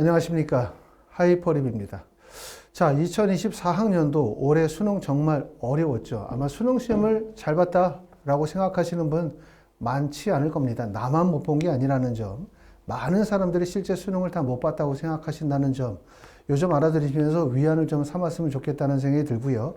안녕하십니까. 하이퍼립입니다. 자, 2024학년도 올해 수능 정말 어려웠죠. 아마 수능 시험을 잘 봤다라고 생각하시는 분 많지 않을 겁니다. 나만 못 본 게 아니라는 점, 많은 사람들이 실제 수능을 다 못 봤다고 생각하신다는 점, 요즘 알아들으시면서 위안을 좀 삼았으면 좋겠다는 생각이 들고요.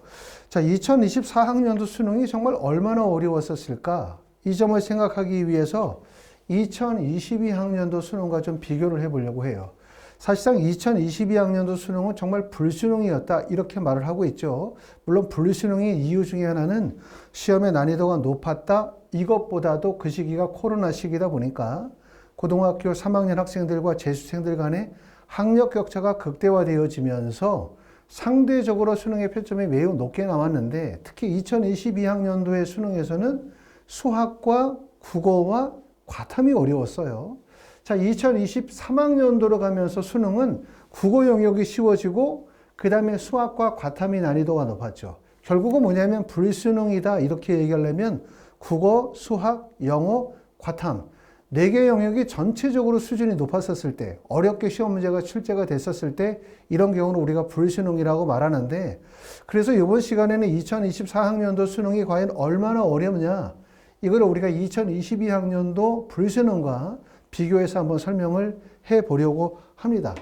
자, 2024학년도 수능이 정말 얼마나 어려웠었을까? 이 점을 생각하기 위해서 2022학년도 수능과 좀 비교를 해보려고 해요. 사실상 2022학년도 수능은 정말 불수능이었다 이렇게 말을 하고 있죠. 물론 불수능의 이유 중에 하나는 시험의 난이도가 높았다. 이것보다도 그 시기가 코로나 시기다 보니까 고등학교 3학년 학생들과 재수생들 간의 학력 격차가 극대화되어지면서 상대적으로 수능의 표점이 매우 높게 나왔는데, 특히 2022학년도의 수능에서는 수학과 국어와 과탐이 어려웠어요. 자, 2023학년도로 가면서 수능은 국어 영역이 쉬워지고 그 다음에 수학과 과탐이 난이도가 높았죠. 결국은 뭐냐면 불수능이다 이렇게 얘기하려면 국어, 수학, 영어, 과탐 4개 영역이 전체적으로 수준이 높았었을 때, 어렵게 시험 문제가 출제가 됐었을 때 이런 경우는 우리가 불수능이라고 말하는데, 그래서 이번 시간에는 2024학년도 수능이 과연 얼마나 어렵냐, 이걸 우리가 2022학년도 불수능과 비교해서 한번 설명을 해보려고 합니다.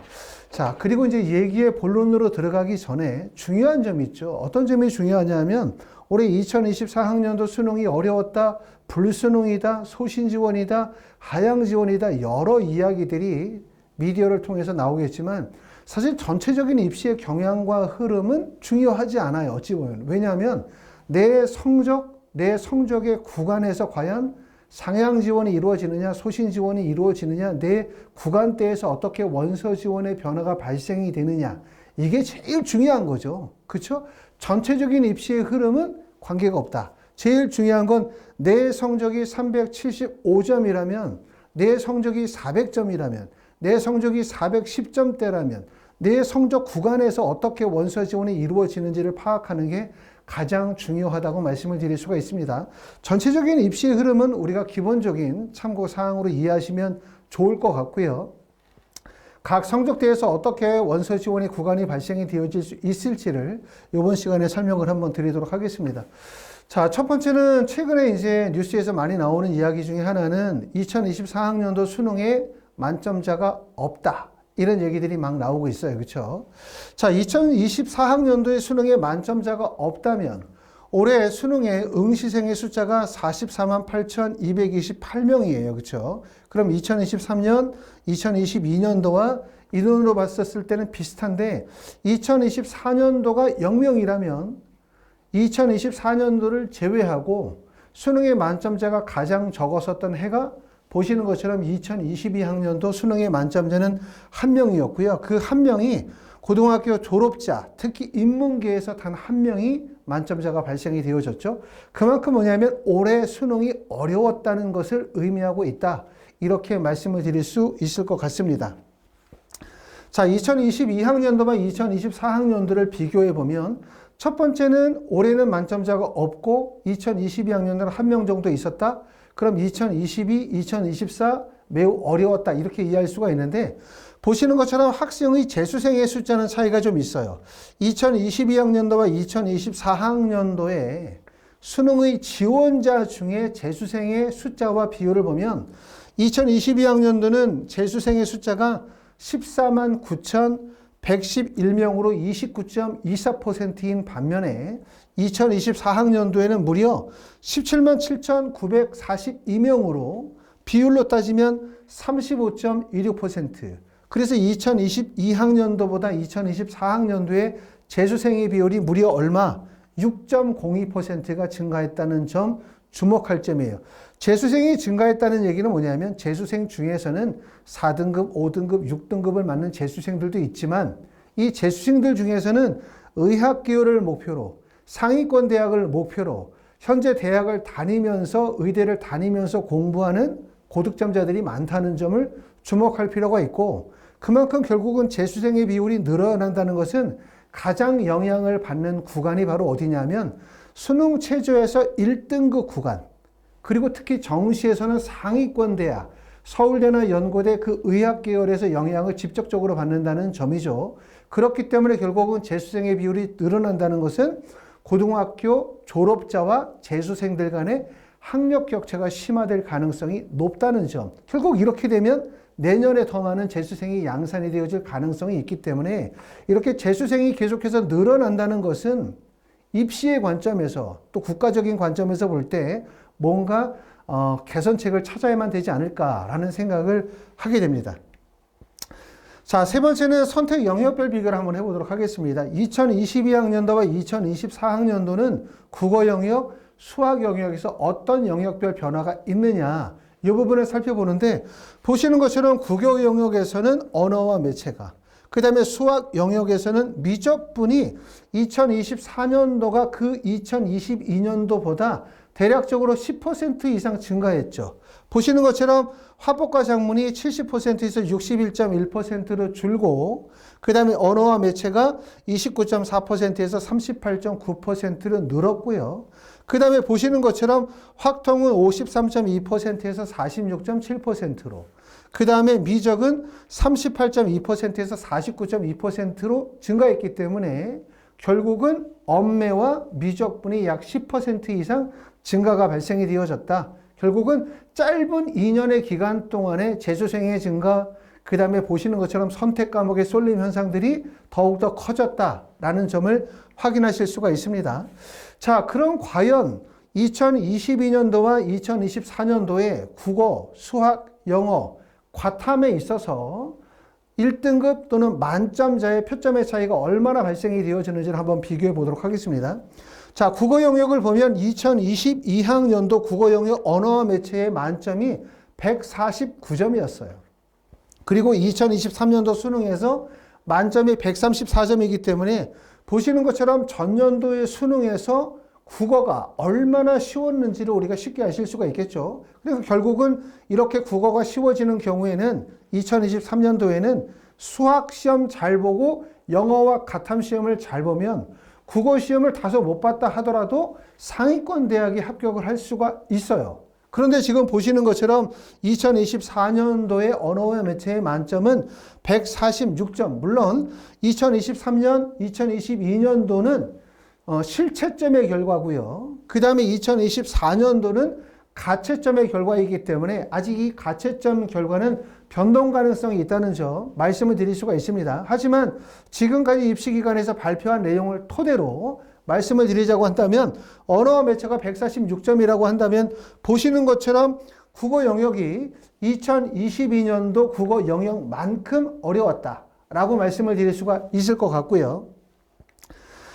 자, 그리고 이제 얘기의 본론으로 들어가기 전에 중요한 점이 있죠. 어떤 점이 중요하냐면 올해 2024학년도 수능이 어려웠다, 불수능이다, 소신지원이다, 하향지원이다, 여러 이야기들이 미디어를 통해서 나오겠지만 사실 전체적인 입시의 경향과 흐름은 중요하지 않아요. 어찌 보면. 왜냐하면 내 성적의 구간에서 과연 상향 지원이 이루어지느냐, 소신 지원이 이루어지느냐, 내 구간대에서 어떻게 원서 지원의 변화가 발생이 되느냐, 이게 제일 중요한 거죠. 그렇죠? 전체적인 입시의 흐름은 관계가 없다. 제일 중요한 건 내 성적이 375점이라면, 내 성적이 400점이라면, 내 성적이 410점대라면 내 성적 구간에서 어떻게 원서 지원이 이루어지는지를 파악하는 게 가장 중요하다고 말씀을 드릴 수가 있습니다. 전체적인 입시의 흐름은 우리가 기본적인 참고사항으로 이해하시면 좋을 것 같고요. 각 성적대에서 어떻게 원서 지원의 구간이 발생이 되어질 수 있을지를 이번 시간에 설명을 한번 드리도록 하겠습니다. 자, 첫 번째는 최근에 이제 뉴스에서 많이 나오는 이야기 중에 하나는 2024학년도 수능에 만점자가 없다, 이런 얘기들이 막 나오고 있어요. 그렇죠? 자, 2024학년도에 수능에 만점자가 없다면 올해 수능의 응시생의 숫자가 44만 8,228명이에요. 그렇죠? 그럼 2023년, 2022년도와 이 눈으로 봤었을 때는 비슷한데 2024년도가 0명이라면 2024년도를 제외하고 수능의 만점자가 가장 적었었던 해가 보시는 것처럼 2022학년도 수능의 만점자는 1명이었고요. 그 1명이 고등학교 졸업자, 특히 인문계에서 단 1명이 만점자가 발생이 되어졌죠. 그만큼 뭐냐면 올해 수능이 어려웠다는 것을 의미하고 있다, 이렇게 말씀을 드릴 수 있을 것 같습니다. 자, 2022학년도와 2024학년도를 비교해 보면 첫 번째는 올해는 만점자가 없고 2022학년도는 1명 정도 있었다. 그럼 2022, 2024 매우 어려웠다, 이렇게 이해할 수가 있는데, 보시는 것처럼 학생의 재수생의 숫자는 차이가 좀 있어요. 2022학년도와 2024학년도에 수능의 지원자 중에 재수생의 숫자와 비율을 보면 2022학년도는 재수생의 숫자가 14만 9,111명으로 29.24%인 반면에 2024학년도에는 무려 17만 7,942명으로 비율로 따지면 35.16%. 그래서 2022학년도보다 2024학년도에 재수생의 비율이 무려 얼마? 6.02%가 증가했다는 점 주목할 점이에요. 재수생이 증가했다는 얘기는 뭐냐면 재수생 중에서는 4등급, 5등급, 6등급을 맞는 재수생들도 있지만 이 재수생들 중에서는 의학기호를 목표로 상위권 대학을 목표로 현재 대학을 다니면서 의대를 다니면서 공부하는 고득점자들이 많다는 점을 주목할 필요가 있고, 그만큼 결국은 재수생의 비율이 늘어난다는 것은 가장 영향을 받는 구간이 바로 어디냐면 수능 최저에서 1등급 구간, 그리고 특히 정시에서는 상위권 대학, 서울대나 연고대 그 의학 계열에서 영향을 직접적으로 받는다는 점이죠. 그렇기 때문에 결국은 재수생의 비율이 늘어난다는 것은 고등학교 졸업자와 재수생들 간의 학력 격차가 심화될 가능성이 높다는 점. 결국 이렇게 되면 내년에 더 많은 재수생이 양산이 되어질 가능성이 있기 때문에 이렇게 재수생이 계속해서 늘어난다는 것은 입시의 관점에서 또 국가적인 관점에서 볼 때 뭔가 개선책을 찾아야만 되지 않을까라는 생각을 하게 됩니다. 자, 세 번째는 선택 영역별 비교를 한번 해보도록 하겠습니다. 2022학년도와 2024학년도는 국어 영역, 수학 영역에서 어떤 영역별 변화가 있느냐 이 부분을 살펴보는데 보시는 것처럼 국어 영역에서는 언어와 매체가 그 다음에 수학 영역에서는 미적분이 2024년도가 그 2022년도보다 대략적으로 10% 이상 증가했죠. 보시는 것처럼 화법과 작문이 70%에서 61.1%로 줄고 그 다음에 언어와 매체가 29.4%에서 38.9%로 늘었고요. 그 다음에 보시는 것처럼 확통은 53.2%에서 46.7%로 그 다음에 미적은 38.2%에서 49.2%로 증가했기 때문에 결국은 언매와 미적분이 약 10% 이상 증가가 발생이 되어졌다. 결국은 짧은 2년의 기간 동안에 재수생의 증가, 그 다음에 보시는 것처럼 선택 과목의 쏠림 현상들이 더욱더 커졌다라는 점을 확인하실 수가 있습니다. 자, 그럼 과연 2022년도와 2024년도에 국어, 수학, 영어, 과탐에 있어서 1등급 또는 만점자의 표점의 차이가 얼마나 발생이 되어지는지를 한번 비교해 보도록 하겠습니다. 자, 국어 영역을 보면 2022학년도 국어 영역 언어와 매체의 만점이 149점이었어요. 그리고 2023년도 수능에서 만점이 134점이기 때문에 보시는 것처럼 전년도의 수능에서 국어가 얼마나 쉬웠는지를 우리가 쉽게 아실 수가 있겠죠. 그래서 결국은 이렇게 국어가 쉬워지는 경우에는 2023년도에는 수학 시험 잘 보고 영어와 가탐 시험을 잘 보면 국어 시험을 다소 못 봤다 하더라도 상위권 대학에 합격을 할 수가 있어요. 그런데 지금 보시는 것처럼 2024년도의 언어와 매체의 만점은 146점. 물론 2023년, 2022년도는 실채점의 결과고요. 그 다음에 2024년도는 가채점의 결과이기 때문에 아직 이 가채점 결과는 변동 가능성이 있다는 점 말씀을 드릴 수가 있습니다. 하지만 지금까지 입시기관에서 발표한 내용을 토대로 말씀을 드리자고 한다면 언어와 매체가 146점이라고 한다면 보시는 것처럼 국어 영역이 2022년도 국어 영역만큼 어려웠다라고 말씀을 드릴 수가 있을 것 같고요.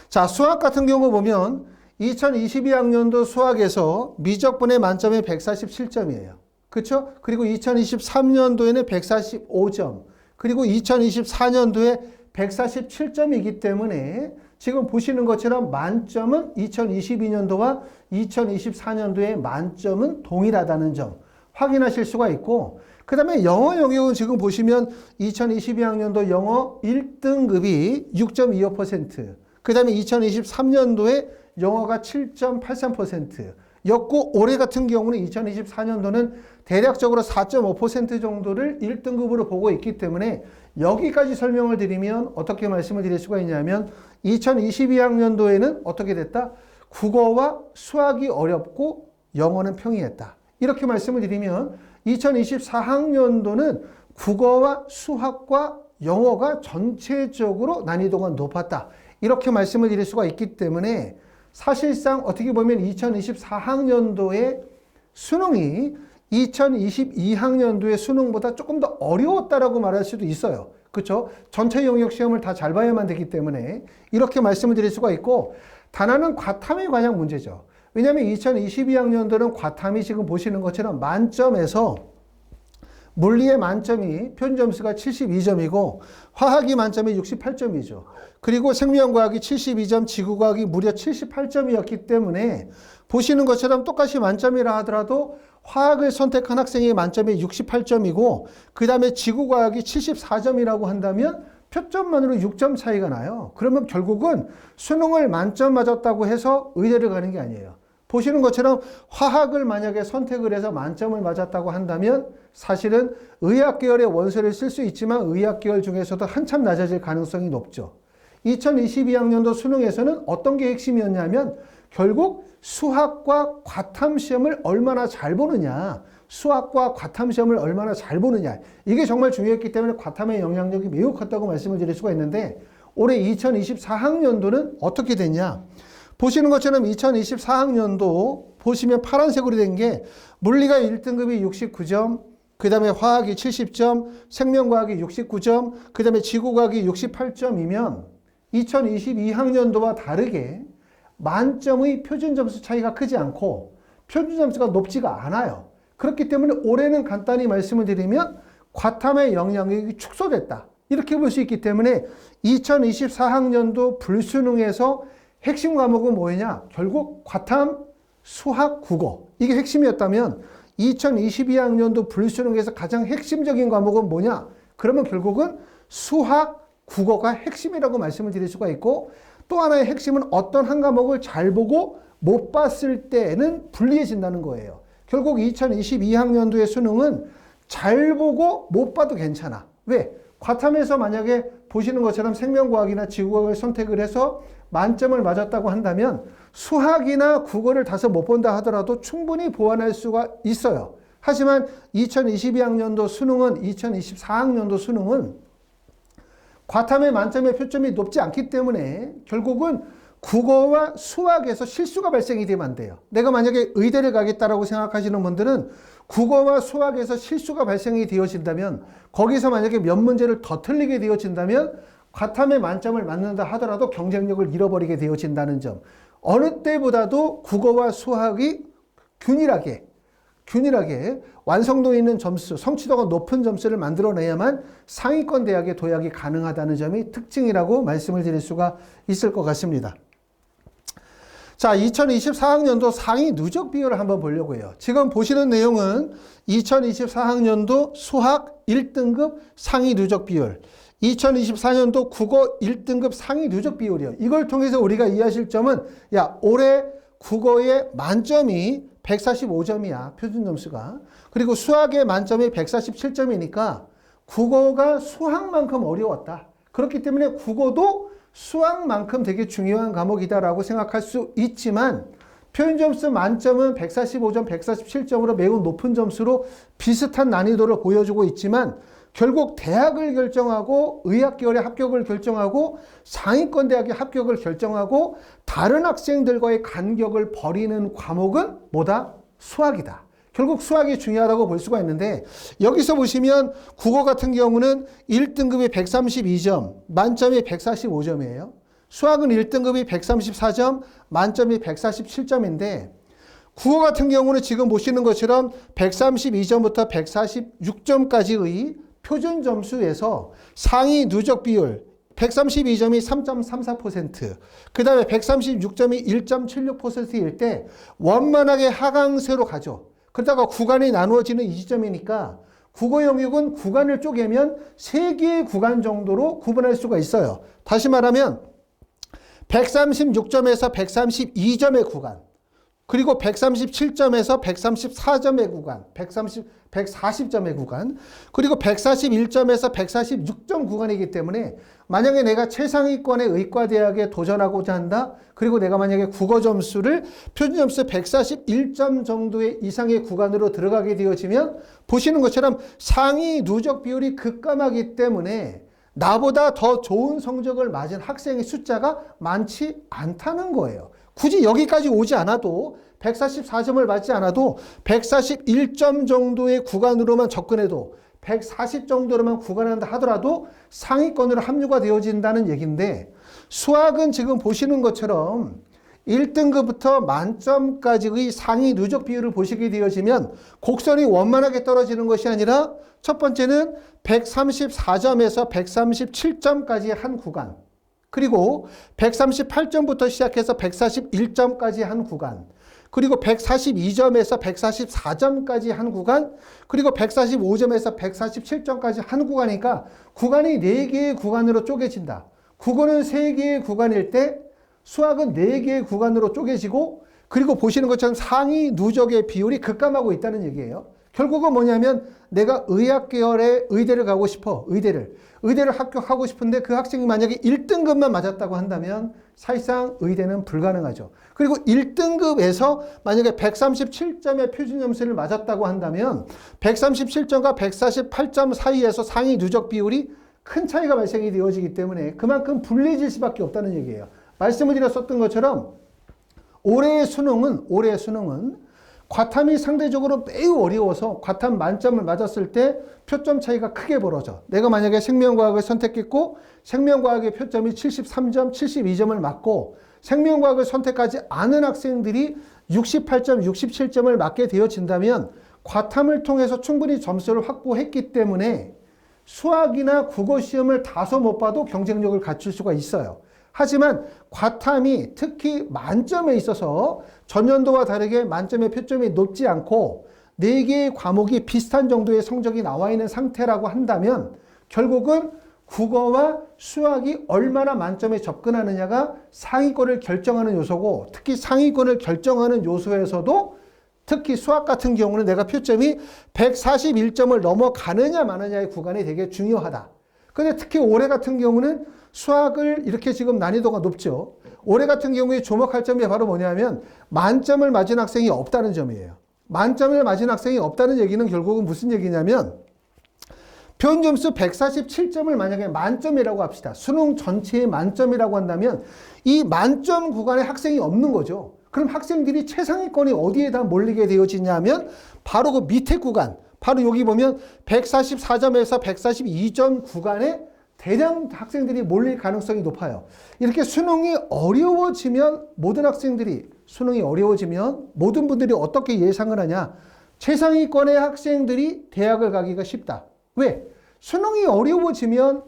자, 수학 같은 경우 보면 2022학년도 수학에서 미적분의 만점이 147점이에요. 그렇죠? 그리고 2023년도에는 145점, 그리고 2024년도에 147점이기 때문에 지금 보시는 것처럼 만점은 2022년도와 2024년도의 만점은 동일하다는 점 확인하실 수가 있고, 그 다음에 영어 영역은 지금 보시면 2022학년도 영어 1등급이 6.25%, 그 다음에 2023년도에 영어가 7.83% 였고, 올해 같은 경우는 2024년도는 대략적으로 4.5% 정도를 1등급으로 보고 있기 때문에 여기까지 설명을 드리면 어떻게 말씀을 드릴 수가 있냐면 2022학년도에는 어떻게 됐다? 국어와 수학이 어렵고 영어는 평이했다. 이렇게 말씀을 드리면 2024학년도는 국어와 수학과 영어가 전체적으로 난이도가 높았다. 이렇게 말씀을 드릴 수가 있기 때문에 사실상 어떻게 보면 2024학년도의 수능이 2022학년도의 수능보다 조금 더 어려웠다라고 말할 수도 있어요. 그렇죠? 전체 영역 시험을 다 잘 봐야만 되기 때문에 이렇게 말씀을 드릴 수가 있고, 단 하나는 과탐에 관한 문제죠. 왜냐하면 2022학년도는 과탐이 지금 보시는 것처럼 만점에서 물리의 만점이 표준점수가 72점이고 화학이 만점이 68점이죠. 그리고 생명과학이 72점, 지구과학이 무려 78점이었기 때문에 보시는 것처럼 똑같이 만점이라 하더라도 화학을 선택한 학생의 만점이 68점이고 그 다음에 지구과학이 74점이라고 한다면 표점만으로 6점 차이가 나요. 그러면 결국은 수능을 만점 맞았다고 해서 의대를 가는 게 아니에요. 보시는 것처럼 화학을 만약에 선택을 해서 만점을 맞았다고 한다면 사실은 의학 계열의 원서를 쓸 수 있지만 의학 계열 중에서도 한참 낮아질 가능성이 높죠. 2022학년도 수능에서는 어떤 게 핵심이었냐면 결국 수학과 과탐 시험을 얼마나 잘 보느냐, 수학과 과탐 시험을 얼마나 잘 보느냐, 이게 정말 중요했기 때문에 과탐의 영향력이 매우 컸다고 말씀을 드릴 수가 있는데, 올해 2024학년도는 어떻게 됐냐? 보시는 것처럼 2024학년도 보시면 파란색으로 된 게 물리가 1등급이 69점, 그 다음에 화학이 70점, 생명과학이 69점, 그 다음에 지구과학이 68점이면 2022학년도와 다르게 만점의 표준 점수 차이가 크지 않고 표준 점수가 높지가 않아요. 그렇기 때문에 올해는 간단히 말씀을 드리면 과탐의 영향력이 축소됐다, 이렇게 볼 수 있기 때문에 2024학년도 불수능에서 핵심 과목은 뭐냐? 결국 과탐, 수학, 국어, 이게 핵심이었다면 2022학년도 불수능에서 가장 핵심적인 과목은 뭐냐? 그러면 결국은 수학, 국어가 핵심이라고 말씀을 드릴 수가 있고, 또 하나의 핵심은 어떤 한 과목을 잘 보고 못 봤을 때는 불리해진다는 거예요. 결국 2022학년도의 수능은 잘 보고 못 봐도 괜찮아. 왜? 과탐에서 만약에 보시는 것처럼 생명과학이나 지구과학을 선택을 해서 만점을 맞았다고 한다면 수학이나 국어를 다소 못 본다 하더라도 충분히 보완할 수가 있어요. 하지만 2022학년도 수능은 2024학년도 수능은 과탐의 만점의 표점이 높지 않기 때문에 결국은 국어와 수학에서 실수가 발생이 되면 안 돼요. 내가 만약에 의대를 가겠다라고 생각하시는 분들은 국어와 수학에서 실수가 발생이 되어진다면, 거기서 만약에 몇 문제를 더 틀리게 되어진다면 과탐의 만점을 맞는다 하더라도 경쟁력을 잃어버리게 되어진다는 점. 어느 때보다도 국어와 수학이 균일하게 완성도 있는 점수, 성취도가 높은 점수를 만들어내야만 상위권 대학에 도약이 가능하다는 점이 특징이라고 말씀을 드릴 수가 있을 것 같습니다. 자, 2024학년도 상위 누적 비율을 한번 보려고 해요. 지금 보시는 내용은 2024학년도 수학 1등급 상위 누적 비율, 2024년도 국어 1등급 상위 누적 비율이요. 이걸 통해서 우리가 이해하실 점은, 야, 올해 국어의 만점이 145점이야, 표준 점수가. 그리고 수학의 만점이 147점이니까 국어가 수학만큼 어려웠다. 그렇기 때문에 국어도 수학만큼 되게 중요한 과목이다라고 생각할 수 있지만, 표준 점수 만점은 145점, 147점으로 매우 높은 점수로 비슷한 난이도를 보여주고 있지만, 결국 대학을 결정하고 의학 계열의 합격을 결정하고 상위권 대학의 합격을 결정하고 다른 학생들과의 간격을 버리는 과목은 뭐다? 수학이다. 결국 수학이 중요하다고 볼 수가 있는데, 여기서 보시면 국어 같은 경우는 1등급이 132점, 만점이 145점이에요. 수학은 1등급이 134점, 만점이 147점인데, 국어 같은 경우는 지금 보시는 것처럼 132점부터 146점까지의 표준 점수에서 상위 누적 비율 132점이 3.34%, 그 다음에 136점이 1.76%일 때 원만하게 하강세로 가죠. 그러다가 구간이 나누어지는 이 지점이니까 국어 영역은 구간을 쪼개면 3개의 구간 정도로 구분할 수가 있어요. 다시 말하면 136점에서 132점의 구간, 그리고 137점에서 134점의 구간, 140점의 구간, 그리고 141점에서 146점 구간이기 때문에 만약에 내가 최상위권의 의과대학에 도전하고자 한다, 그리고 내가 만약에 국어 점수를 표준 점수 141점 정도의 이상의 구간으로 들어가게 되어지면 보시는 것처럼 상위 누적 비율이 급감하기 때문에 나보다 더 좋은 성적을 맞은 학생의 숫자가 많지 않다는 거예요. 굳이 여기까지 오지 않아도 144점을 맞지 않아도 141점 정도의 구간으로만 접근해도 140 정도로만 구간한다 하더라도 상위권으로 합류가 되어진다는 얘기인데, 수학은 지금 보시는 것처럼 1등급부터 만점까지의 상위 누적 비율을 보시게 되어지면 곡선이 원만하게 떨어지는 것이 아니라 첫 번째는 134점에서 137점까지의 한 구간, 그리고 138점부터 시작해서 141점까지 한 구간, 그리고 142점에서 144점까지 한 구간, 그리고 145점에서 147점까지 한 구간이니까 구간이 4개의 구간으로 쪼개진다. 국어는 3개의 구간일 때 수학은 4개의 구간으로 쪼개지고, 그리고 보시는 것처럼 상위 누적의 비율이 급감하고 있다는 얘기예요. 결국은 뭐냐면 내가 의학 계열의 의대를 가고 싶어. 의대를 합격하고 싶은데 그 학생이 만약에 1등급만 맞았다고 한다면 사실상 의대는 불가능하죠. 그리고 1등급에서 만약에 137점의 표준 점수를 맞았다고 한다면 137점과 148점 사이에서 상위 누적 비율이 큰 차이가 발생이 되어지기 때문에 그만큼 불리해질 수밖에 없다는 얘기예요. 말씀을 드렸었던 것처럼 올해의 수능은 과탐이 상대적으로 매우 어려워서 과탐 만점을 맞았을 때 표점 차이가 크게 벌어져. 내가 만약에 생명과학을 선택했고 생명과학의 표점이 73점, 72점을 맞고 생명과학을 선택하지 않은 학생들이 68점, 67점을 맞게 되어진다면 과탐을 통해서 충분히 점수를 확보했기 때문에 수학이나 국어 시험을 다소 못 봐도 경쟁력을 갖출 수가 있어요. 하지만 과탐이 특히 만점에 있어서 전년도와 다르게 만점의 표점이 높지 않고 4개의 과목이 비슷한 정도의 성적이 나와 있는 상태라고 한다면 결국은 국어와 수학이 얼마나 만점에 접근하느냐가 상위권을 결정하는 요소고 특히 상위권을 결정하는 요소에서도 특히 수학 같은 경우는 내가 표점이 141점을 넘어가느냐 마느냐의 구간이 되게 중요하다. 근데 특히 올해 같은 경우는 수학을 이렇게 지금 난이도가 높죠. 올해 같은 경우에 주목할 점이 바로 뭐냐면 만점을 맞은 학생이 없다는 점이에요. 만점을 맞은 학생이 없다는 얘기는 결국은 무슨 얘기냐면 표준 점수 147점을 만약에 만점이라고 합시다. 수능 전체의 만점이라고 한다면 이 만점 구간에 학생이 없는 거죠. 그럼 학생들이 최상위권이 어디에다 몰리게 되어지냐면 바로 그 밑에 구간, 바로 여기 보면 144점에서 142점 구간에 대량 학생들이 몰릴 가능성이 높아요. 이렇게 수능이 어려워지면 모든 분들이 어떻게 예상을 하냐? 최상위권의 학생들이 대학을 가기가 쉽다. 왜? 수능이 어려워지면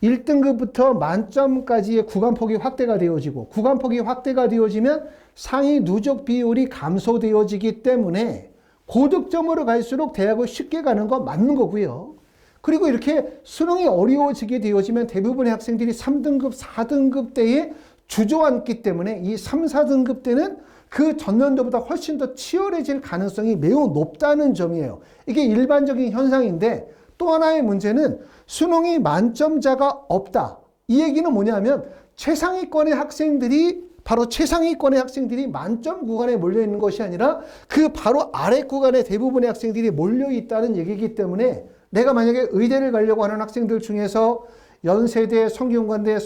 1등급부터 만점까지의 구간폭이 확대가 되어지고 구간폭이 확대가 되어지면 상위 누적 비율이 감소되어지기 때문에 고득점으로 갈수록 대학을 쉽게 가는 건 맞는 거고요. 그리고 이렇게 수능이 어려워지게 되어지면 대부분의 학생들이 3등급, 4등급 때에 주저앉기 때문에 이 3, 4등급 때는 그 전년도보다 훨씬 더 치열해질 가능성이 매우 높다는 점이에요. 이게 일반적인 현상인데 또 하나의 문제는 수능이 만점자가 없다. 이 얘기는 뭐냐면 최상위권의 학생들이 만점 구간에 몰려있는 것이 아니라 그 바로 아래 구간에 대부분의 학생들이 몰려있다는 얘기이기 때문에 내가 만약에 의대를 가려고 하는 학생들 중에서 연세대, 성균관대,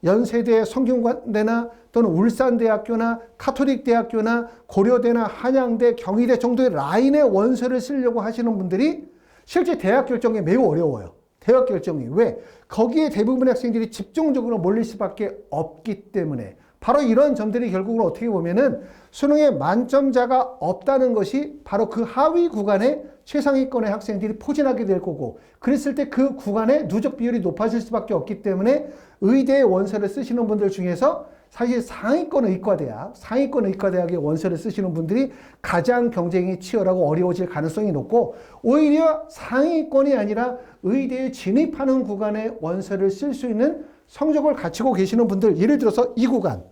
연세대, 성균관대나 또는 울산대학교나 카톨릭대학교나 고려대나 한양대, 경희대 정도의 라인의 원서를 쓰려고 하시는 분들이 실제 대학 결정이 매우 어려워요. 대학 결정이. 왜? 거기에 대부분의 학생들이 집중적으로 몰릴 수밖에 없기 때문에 바로 이런 점들이 결국은 어떻게 보면은 수능에 만점자가 없다는 것이 바로 그 하위 구간에 최상위권의 학생들이 포진하게 될 거고 그랬을 때 그 구간의 누적 비율이 높아질 수밖에 없기 때문에 의대의 원서를 쓰시는 분들 중에서 사실 상위권 의과대학의 원서를 쓰시는 분들이 가장 경쟁이 치열하고 어려워질 가능성이 높고 오히려 상위권이 아니라 의대에 진입하는 구간의 원서를 쓸 수 있는 성적을 갖추고 계시는 분들, 예를 들어서 이 구간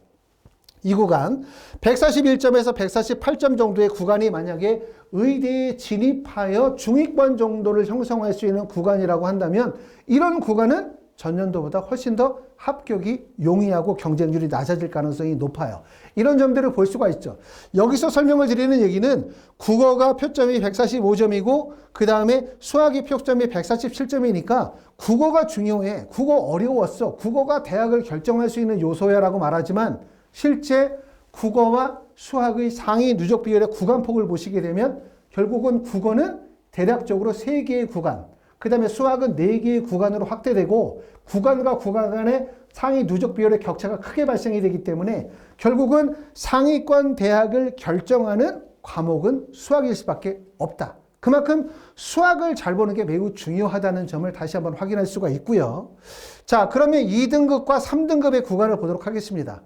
141점에서 148점 정도의 구간이 만약에 의대에 진입하여 중위권 정도를 형성할 수 있는 구간이라고 한다면 이런 구간은 전년도보다 훨씬 더 합격이 용이하고 경쟁률이 낮아질 가능성이 높아요. 이런 점들을 볼 수가 있죠. 여기서 설명을 드리는 얘기는 국어가 표점이 145점이고 그 다음에 수학이 표점이 147점이니까 국어가 중요해. 국어 어려웠어. 국어가 대학을 결정할 수 있는 요소야 라고 말하지만 실제 국어와 수학의 상위 누적 비율의 구간폭을 보시게 되면 결국은 국어는 대략적으로 3개의 구간, 그 다음에 수학은 4개의 구간으로 확대되고 구간과 구간 간의 상위 누적 비율의 격차가 크게 발생이 되기 때문에 결국은 상위권 대학을 결정하는 과목은 수학일 수밖에 없다. 그만큼 수학을 잘 보는 게 매우 중요하다는 점을 다시 한번 확인할 수가 있고요. 자, 그러면 2등급과 3등급의 구간을 보도록 하겠습니다.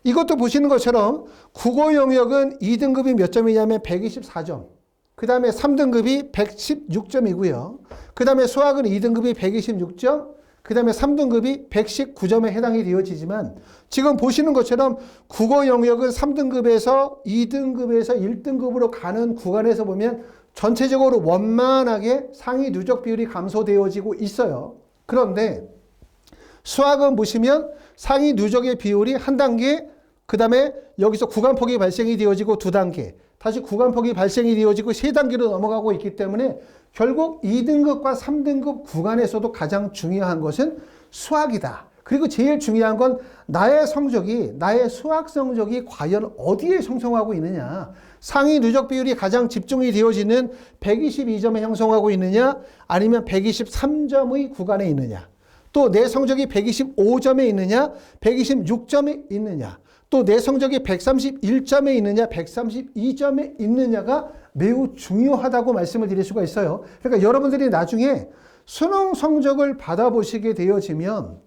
이것도 보시는 것처럼 국어 영역은 2등급이 몇 점이냐면 124점. 그 다음에 3등급이 116점이고요. 그 다음에 수학은 2등급이 126점. 그 다음에 3등급이 119점에 해당이 되어지지만 지금 보시는 것처럼 국어 영역은 3등급에서 2등급에서 1등급으로 가는 구간에서 보면 전체적으로 원만하게 상위 누적 비율이 감소되어지고 있어요. 그런데 수학은 보시면 상위 누적의 비율이 한 단계, 그 다음에 여기서 구간폭이 발생이 되어지고 두 단계, 다시 구간폭이 발생이 되어지고 세 단계로 넘어가고 있기 때문에 결국 2등급과 3등급 구간에서도 가장 중요한 것은 수학이다. 그리고 제일 중요한 건 나의 성적이, 나의 수학 성적이 과연 어디에 형성하고 있느냐. 상위 누적 비율이 가장 집중이 되어지는 122점에 형성하고 있느냐, 아니면 123점의 구간에 있느냐. 또 내 성적이 125점에 있느냐, 126점에 있느냐. 또 내 성적이 131점에 있느냐, 132점에 있느냐가 매우 중요하다고 말씀을 드릴 수가 있어요. 그러니까 여러분들이 나중에 수능 성적을 받아보시게 되어지면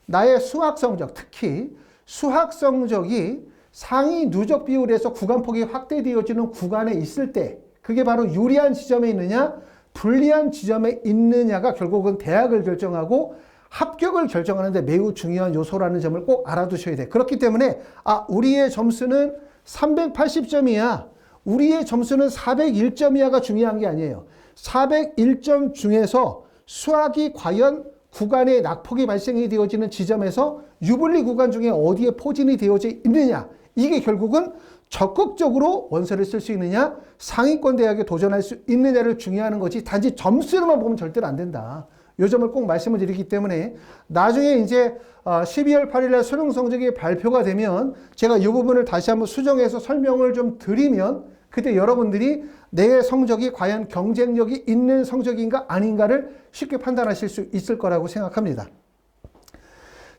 나의 수학 성적, 특히 수학 성적이 상위 누적 비율에서 구간폭이 확대되어지는 구간에 있을 때 그게 바로 유리한 지점에 있느냐, 불리한 지점에 있느냐가 결국은 대학을 결정하고 합격을 결정하는데 매우 중요한 요소라는 점을 꼭 알아두셔야 돼요. 그렇기 때문에 우리의 점수는 380점이야. 우리의 점수는 401점이야가 중요한 게 아니에요. 401점 중에서 수학이 과연 구간에 낙폭이 발생이 되어지는 지점에서 유불리 구간 중에 어디에 포진이 되어져 있느냐. 이게 결국은 적극적으로 원서를 쓸 수 있느냐, 상위권 대학에 도전할 수 있느냐를 중요하는 거지 단지 점수로만 보면 절대로 안 된다. 이 점을 꼭 말씀을 드리기 때문에 나중에 이제 12월 8일에 수능 성적이 발표가 되면 제가 이 부분을 다시 한번 수정해서 설명을 좀 드리면 그때 여러분들이 내 성적이 과연 경쟁력이 있는 성적인가 아닌가를 쉽게 판단하실 수 있을 거라고 생각합니다.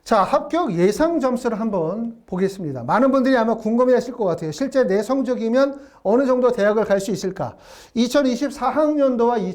자, 합격 예상 점수를 한번 보겠습니다. 많은 분들이 아마 궁금해 하실 것 같아요. 실제 내 성적이면 어느 정도 대학을 갈 수 있을까? 2024학년도와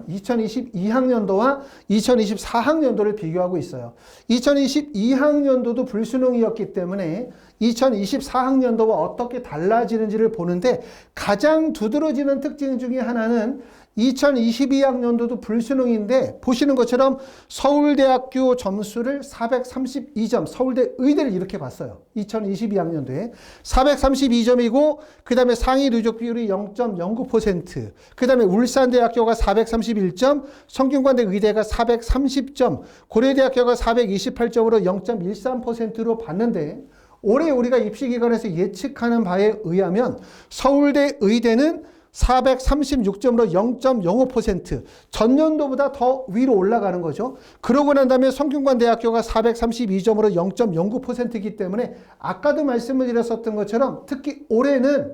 2022학년도와 2024학년도를 비교하고 있어요. 2022학년도도 불수능이었기 때문에 2024학년도와 어떻게 달라지는지를 보는데 가장 두드러지는 특징 중에 하나는 2022학년도도 불수능인데 보시는 것처럼 서울대학교 점수를 432점, 서울대 의대를 이렇게 봤어요. 2022학년도에 432점이고 그 다음에 상위 누적 비율이 0.09%, 그 다음에 울산대학교가 431점, 성균관대 의대가 430점, 고려대학교가 428점으로 0.13%로 봤는데 올해 우리가 입시기관에서 예측하는 바에 의하면 서울대 의대는 436점으로 0.05%, 전년도보다 더 위로 올라가는 거죠. 그러고 난 다음에 성균관대학교가 432점으로 0.09%이기 때문에 아까도 말씀을 드렸었던 것처럼 특히 올해는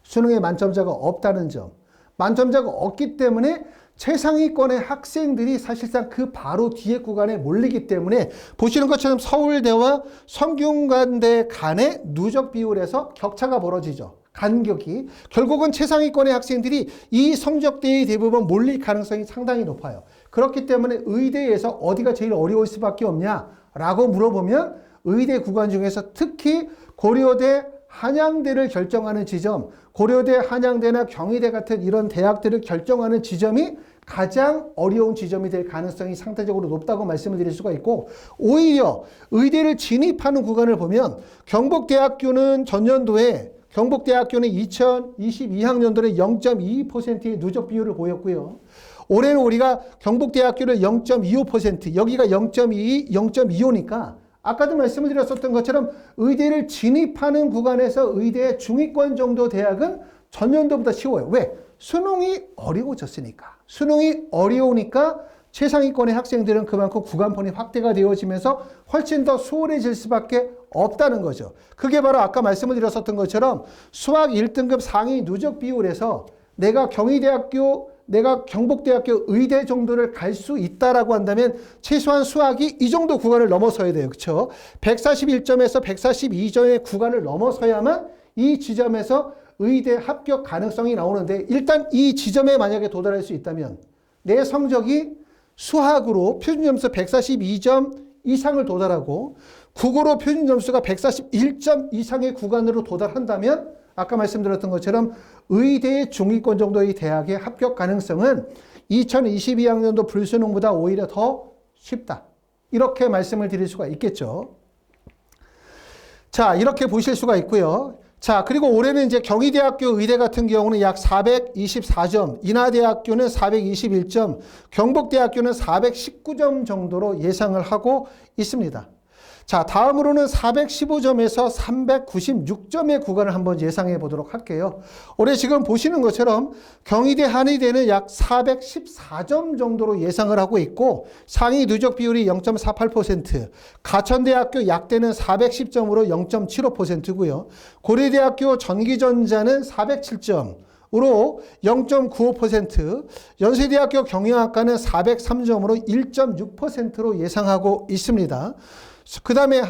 수능에 만점자가 없다는 점, 만점자가 없기 때문에 최상위권의 학생들이 사실상 그 바로 뒤에 구간에 몰리기 때문에 보시는 것처럼 서울대와 성균관대 간의 누적 비율에서 격차가 벌어지죠. 간격이. 결국은 최상위권의 학생들이 이 성적대에 대부분 몰릴 가능성이 상당히 높아요. 그렇기 때문에 의대에서 어디가 제일 어려울 수밖에 없냐라고 물어보면 의대 구간 중에서 특히 고려대, 한양대를 결정하는 지점, 고려대, 한양대나 경희대 같은 이런 대학들을 결정하는 지점이 가장 어려운 지점이 될 가능성이 상대적으로 높다고 말씀을 드릴 수가 있고, 오히려 의대를 진입하는 구간을 보면 경북대학교는 전년도에 경북대학교는 2022학년도에 0.22%의 누적 비율을 보였고요. 올해는 우리가 경북대학교를 0.25%, 여기가 0.22, 0.25니까 아까도 말씀을 드렸었던 것처럼 의대를 진입하는 구간에서 의대의 중위권 정도 대학은 전년도보다 쉬워요. 왜? 수능이 어려워졌으니까. 수능이 어려우니까 최상위권의 학생들은 그만큼 구간폰이 확대가 되어지면서 훨씬 더 수월해질 수밖에 없다는 거죠. 그게 바로 아까 말씀을 드렸었던 것처럼 수학 1등급 상위 누적 비율에서 내가 경희대학교, 내가 경북대학교 의대 정도를 갈 수 있다라고 한다면 최소한 수학이 이 정도 구간을 넘어서야 돼요. 그렇죠? 141점에서 142점의 구간을 넘어서야만 이 지점에서 의대 합격 가능성이 나오는데 일단 이 지점에 만약에 도달할 수 있다면 내 성적이 수학으로 표준점수 142점 이상을 도달하고 국어로 표준점수가 141점 이상의 구간으로 도달한다면 아까 말씀드렸던 것처럼 의대의 중위권 정도의 대학의 합격 가능성은 2022학년도 불수능보다 오히려 더 쉽다. 이렇게 말씀을 드릴 수가 있겠죠. 자, 이렇게 보실 수가 있고요. 자, 그리고 올해는 이제 경희대학교 의대 같은 경우는 약 424점, 인하대학교는 421점, 경북대학교는 419점 정도로 예상을 하고 있습니다. 자, 다음으로는 415점에서 396점의 구간을 한번 예상해 보도록 할게요. 올해 지금 보시는 것처럼 경희대, 한의대는 약 414점 정도로 예상을 하고 있고 상위 누적 비율이 0.48%, 가천대학교 약대는 410점으로 0.75%고요. 고려대학교 전기전자는 407점. 으로 0.95%, 연세대학교 경영학과는 403점으로 1.6%로 예상하고 있습니다. 그 다음에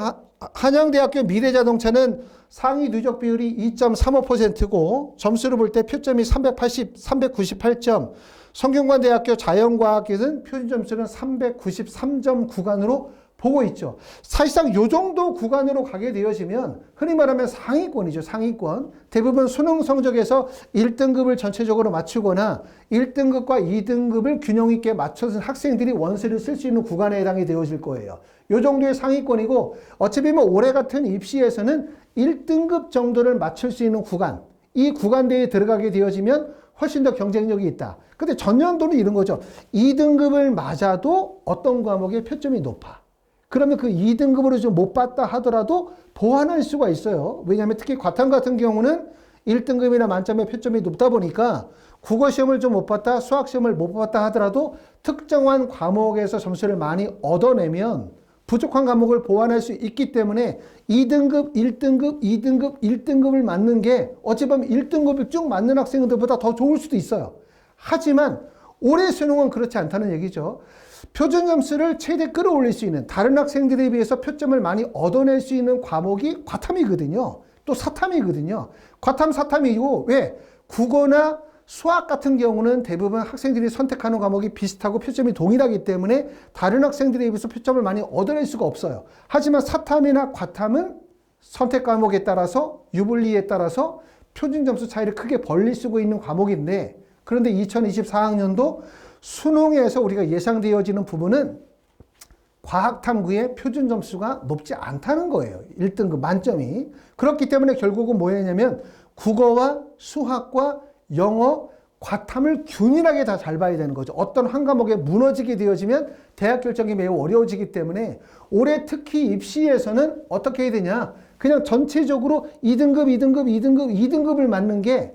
한양대학교 미래자동차는 상위 누적 비율이 2.35%고 점수를 볼 때 표점이 398점, 성균관대학교 자연과학계는 표준 점수는 393점 구간으로 보고 있죠. 사실상 이 정도 구간으로 가게 되어지면 흔히 말하면 상위권이죠. 상위권. 대부분 수능 성적에서 1등급을 전체적으로 맞추거나 1등급과 2등급을 균형 있게 맞춰서 학생들이 원서를 쓸 수 있는 구간에 해당이 되어질 거예요. 이 정도의 상위권이고 어차피 뭐 올해 같은 입시에서는 1등급 정도를 맞출 수 있는 구간, 이 구간대에 들어가게 되어지면 훨씬 더 경쟁력이 있다. 근데 전년도는 이런 거죠. 2등급을 맞아도 어떤 과목에 표점이 높아. 그러면 그 2등급으로 좀 못 봤다 하더라도 보완할 수가 있어요. 왜냐하면 특히 과탐 같은 경우는 1등급이나 만점의 표점이 높다 보니까 국어시험을 좀 못 봤다, 수학시험을 못 봤다 하더라도 특정한 과목에서 점수를 많이 얻어내면 부족한 과목을 보완할 수 있기 때문에 2등급, 1등급, 2등급, 1등급을 맞는 게 어찌 보면 1등급을 쭉 맞는 학생들보다 더 좋을 수도 있어요. 하지만 올해 수능은 그렇지 않다는 얘기죠. 표준 점수를 최대 끌어올릴 수 있는 다른 학생들에 비해서 표점을 많이 얻어낼 수 있는 과목이 과탐이거든요. 또 사탐이거든요. 과탐, 사탐이고 왜? 국어나 수학 같은 경우는 대부분 학생들이 선택하는 과목이 비슷하고 표점이 동일하기 때문에 다른 학생들에 비해서 표점을 많이 얻어낼 수가 없어요. 하지만 사탐이나 과탐은 선택 과목에 따라서 유불리에 따라서 표준 점수 차이를 크게 벌릴 수가 있는 과목인데 그런데 2024학년도 수능에서 우리가 예상되어지는 부분은 과학탐구의 표준 점수가 높지 않다는 거예요. 1등급 만점이. 그렇기 때문에 결국은 뭐였냐면 국어와 수학과 영어, 과탐을 균일하게 다 잘 봐야 되는 거죠. 어떤 한 과목에 무너지게 되어지면 대학 결정이 매우 어려워지기 때문에 올해 특히 입시에서는 어떻게 해야 되냐. 그냥 전체적으로 2등급, 2등급, 2등급, 2등급을 맞는 게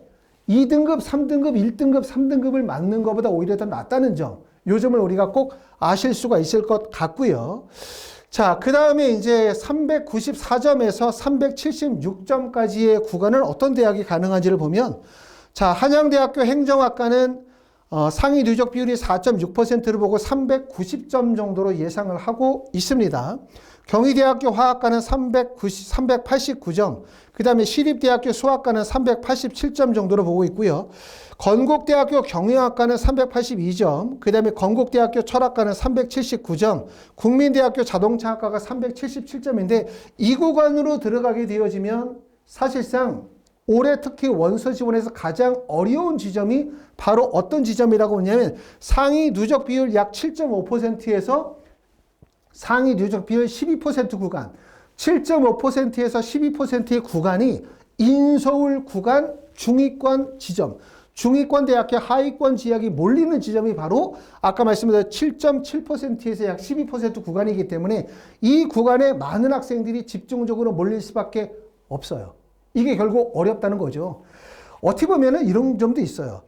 2등급, 3등급, 1등급, 3등급을 맞는 것보다 오히려 더 낫다는 점. 요 점을 우리가 꼭 아실 수가 있을 것 같고요. 자, 그 다음에 이제 394점에서 376점까지의 구간은 어떤 대학이 가능한지를 보면 자, 한양대학교 행정학과는 상위 누적 비율이 4.6%를 보고 390점 정도로 예상을 하고 있습니다. 경희대학교 화학과는 389점, 그 다음에 시립대학교 수학과는 387점 정도로 보고 있고요. 건국대학교 경영학과는 382점, 그 다음에 건국대학교 철학과는 379점, 국민대학교 자동차학과가 377점인데 이 구간으로 들어가게 되어지면 사실상 올해 특히 원서 지원에서 가장 어려운 지점이 바로 어떤 지점이라고 하냐면 상위 누적 비율 약 7.5%에서 상위 누적 비율 12% 구간, 7.5%에서 12%의 구간이 인서울 구간 중위권 지점, 중위권 대학교 하위권 지역이 몰리는 지점이 바로 아까 말씀드린 7.7%에서 약 12% 구간이기 때문에 이 구간에 많은 학생들이 집중적으로 몰릴 수밖에 없어요. 이게 결국 어렵다는 거죠. 어떻게 보면 이런 점도 있어요.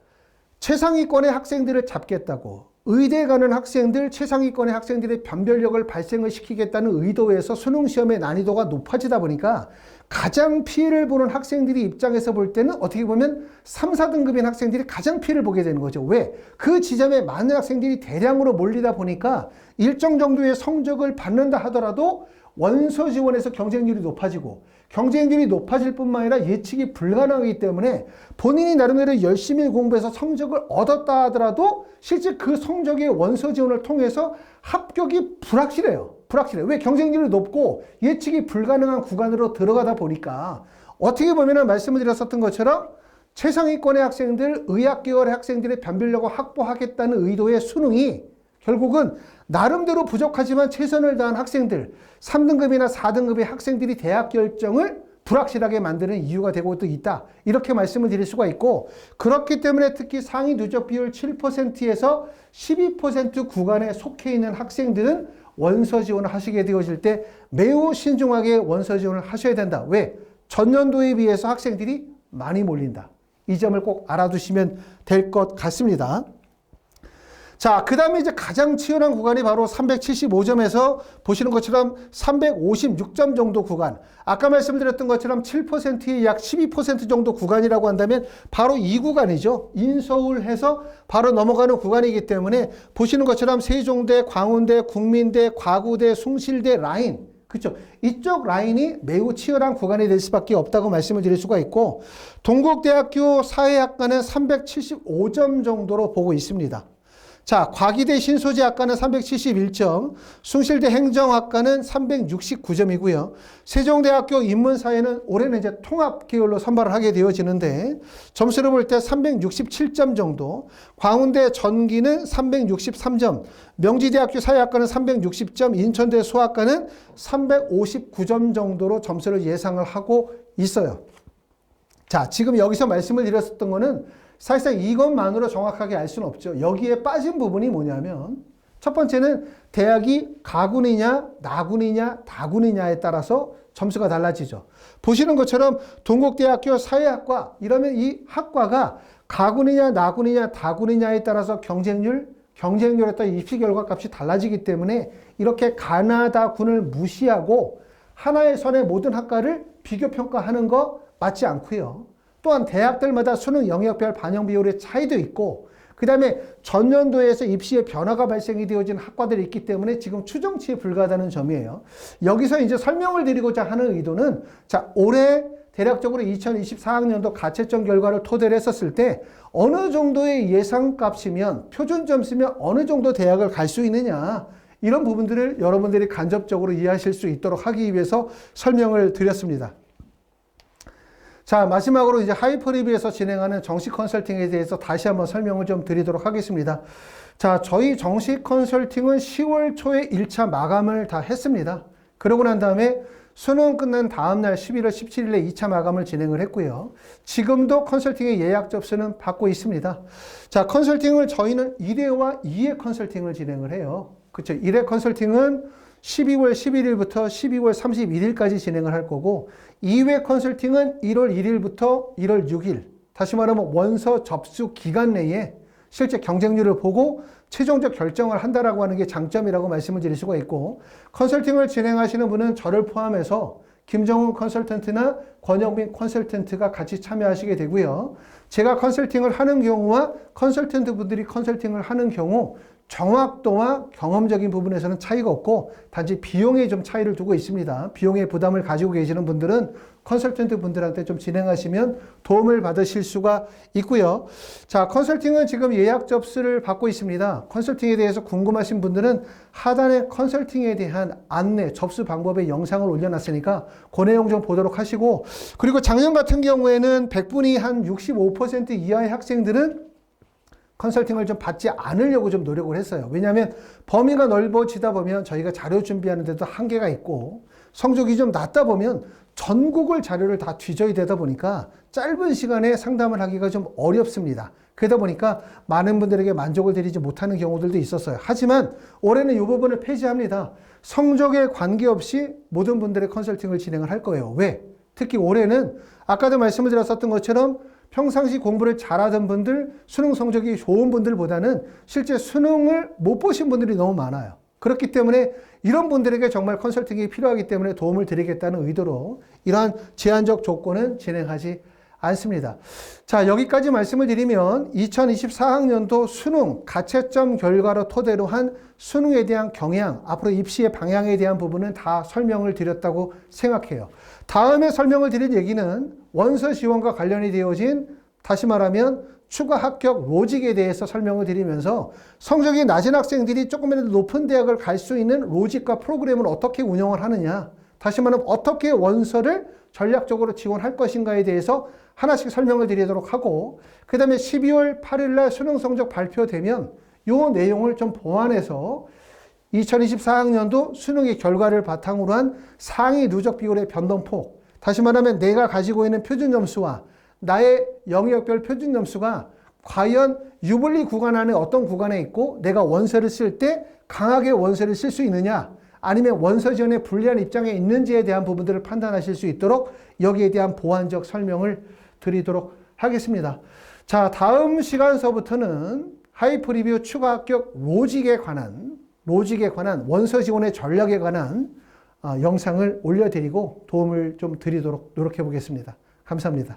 최상위권의 학생들을 잡겠다고 의대 가는 학생들, 최상위권의 학생들의 변별력을 발생을 시키겠다는 의도에서 수능시험의 난이도가 높아지다 보니까 가장 피해를 보는 학생들이 입장에서 볼 때는 어떻게 보면 3, 4등급인 학생들이 가장 피해를 보게 되는 거죠. 왜? 그 지점에 많은 학생들이 대량으로 몰리다 보니까 일정 정도의 성적을 받는다 하더라도 원서 지원에서 경쟁률이 높아지고 경쟁률이 높아질 뿐만 아니라 예측이 불가능하기 때문에 본인이 나름대로 열심히 공부해서 성적을 얻었다 하더라도 실제 그 성적의 원서 지원을 통해서 합격이 불확실해요. 불확실해요. 왜? 경쟁률이 높고 예측이 불가능한 구간으로 들어가다 보니까 어떻게 보면 말씀을 드렸었던 것처럼 최상위권의 학생들, 의학계열의 학생들의 변별력을 확보하겠다는 의도의 수능이 결국은 나름대로 부족하지만 최선을 다한 학생들, 3등급이나 4등급의 학생들이 대학 결정을 불확실하게 만드는 이유가 되고 또 있다. 이렇게 말씀을 드릴 수가 있고, 그렇기 때문에 특히 상위 누적 비율 7%에서 12% 구간에 속해 있는 학생들은 원서 지원을 하시게 되어질 때 매우 신중하게 원서 지원을 하셔야 된다. 왜? 전년도에 비해서 학생들이 많이 몰린다. 이 점을 꼭 알아두시면 될 것 같습니다. 자, 그 다음에 이제 가장 치열한 구간이 바로 375점에서 보시는 것처럼 356점 정도 구간. 아까 말씀드렸던 것처럼 7%의 약 12% 정도 구간이라고 한다면 바로 이 구간이죠. 인서울해서 바로 넘어가는 구간이기 때문에 보시는 것처럼 세종대, 광운대, 국민대, 과구대, 숭실대 라인. 그렇죠. 이쪽 라인이 매우 치열한 구간이 될 수밖에 없다고 말씀을 드릴 수가 있고, 동국대학교 사회학과는 375점 정도로 보고 있습니다. 자, 과기대 신소재학과는 371점, 숭실대 행정학과는 369점이고요. 세종대학교 인문사회는 올해는 이제 통합 계열로 선발을 하게 되어지는데 점수를 볼 때 367점 정도, 광운대 전기는 363점, 명지대학교 사회학과는 360점, 인천대 수학과는 359점 정도로 점수를 예상을 하고 있어요. 자, 지금 여기서 말씀을 드렸었던 거는 사실상 이것만으로 정확하게 알 수는 없죠. 여기에 빠진 부분이 뭐냐면 첫 번째는 대학이 가군이냐 나군이냐 다군이냐에 따라서 점수가 달라지죠. 보시는 것처럼 동국대학교 사회학과 이러면 이 학과가 가군이냐 나군이냐 다군이냐에 따라서 경쟁률에 따라 입시 결과 값이 달라지기 때문에 이렇게 가나다군을 무시하고 하나의 선의 모든 학과를 비교평가하는 거 맞지 않고요. 또한 대학들마다 수능 영역별 반영 비율의 차이도 있고, 그 다음에 전년도에서 입시에 변화가 발생이 되어진 학과들이 있기 때문에 지금 추정치에 불과하다는 점이에요. 여기서 이제 설명을 드리고자 하는 의도는, 자, 올해 대략적으로 2024학년도 가채점 결과를 토대로 했었을 때 어느 정도의 예상값이면, 표준점수면 어느 정도 대학을 갈 수 있느냐, 이런 부분들을 여러분들이 간접적으로 이해하실 수 있도록 하기 위해서 설명을 드렸습니다. 자, 마지막으로 이제 하이퍼리뷰에서 진행하는 정식 컨설팅에 대해서 다시 한번 설명을 좀 드리도록 하겠습니다. 자, 저희 정식 컨설팅은 10월 초에 1차 마감을 다 했습니다. 그러고 난 다음에 수능 끝난 다음 날 11월 17일에 2차 마감을 진행을 했고요. 지금도 컨설팅의 예약 접수는 받고 있습니다. 자, 컨설팅을 저희는 1회와 2회 컨설팅을 진행을 해요. 그렇죠. 1회 컨설팅은 12월 11일부터 12월 31일까지 진행을 할 거고, 2회 컨설팅은 1월 1일부터 1월 6일, 다시 말하면 원서 접수 기간 내에 실제 경쟁률을 보고 최종적 결정을 한다라고 하는 게 장점이라고 말씀을 드릴 수가 있고, 컨설팅을 진행하시는 분은 저를 포함해서 김정훈 컨설턴트나 권영빈 컨설턴트가 같이 참여하시게 되고요. 제가 컨설팅을 하는 경우와 컨설턴트 분들이 컨설팅을 하는 경우 정확도와 경험적인 부분에서는 차이가 없고 단지 비용에 좀 차이를 두고 있습니다. 비용의 부담을 가지고 계시는 분들은 컨설턴트 분들한테 좀 진행하시면 도움을 받으실 수가 있고요. 자, 컨설팅은 지금 예약 접수를 받고 있습니다. 컨설팅에 대해서 궁금하신 분들은 하단에 컨설팅에 대한 안내, 접수 방법의 영상을 올려놨으니까 그 내용 좀 보도록 하시고, 그리고 작년 같은 경우에는 100분이 한 65% 이하의 학생들은 컨설팅을 좀 받지 않으려고 좀 노력을 했어요. 왜냐하면 범위가 넓어지다 보면 저희가 자료 준비하는 데도 한계가 있고, 성적이 좀 낮다 보면 전국을 자료를 다 뒤져야 되다 보니까 짧은 시간에 상담을 하기가 좀 어렵습니다. 그러다 보니까 많은 분들에게 만족을 드리지 못하는 경우들도 있었어요. 하지만 올해는 이 부분을 폐지합니다. 성적에 관계없이 모든 분들의 컨설팅을 진행을 할 거예요. 왜? 특히 올해는 아까도 말씀을 드렸었던 것처럼 평상시 공부를 잘하던 분들, 수능 성적이 좋은 분들보다는 실제 수능을 못 보신 분들이 너무 많아요. 그렇기 때문에 이런 분들에게 정말 컨설팅이 필요하기 때문에 도움을 드리겠다는 의도로 이러한 제한적 조건은 진행하지 않습니다. 자, 여기까지 말씀을 드리면 2024학년도 수능 가채점 결과로 토대로 한 수능에 대한 경향, 앞으로 입시의 방향에 대한 부분은 다 설명을 드렸다고 생각해요. 다음에 설명을 드릴 얘기는 원서 지원과 관련이 되어진, 다시 말하면 추가 합격 로직에 대해서 설명을 드리면서 성적이 낮은 학생들이 조금이라도 높은 대학을 갈 수 있는 로직과 프로그램을 어떻게 운영을 하느냐, 다시 말하면 어떻게 원서를 전략적으로 지원할 것인가에 대해서 하나씩 설명을 드리도록 하고, 그 다음에 12월 8일 날 수능 성적 발표되면 요 내용을 좀 보완해서 2024학년도 수능의 결과를 바탕으로 한 상위 누적 비율의 변동폭, 다시 말하면 내가 가지고 있는 표준 점수와 나의 영역별 표준 점수가 과연 유불리 구간 안에 어떤 구간에 있고 내가 원서를 쓸 때 강하게 원서를 쓸 수 있느냐, 아니면 원서 지원에 불리한 입장에 있는지에 대한 부분들을 판단하실 수 있도록 여기에 대한 보완적 설명을 드리도록 하겠습니다. 자, 다음 시간서부터는 하이퍼 리뷰 추가 합격 로직에 관한 원서 지원의 전략에 관한 영상을 올려드리고 도움을 좀 드리도록 노력해 보겠습니다. 감사합니다.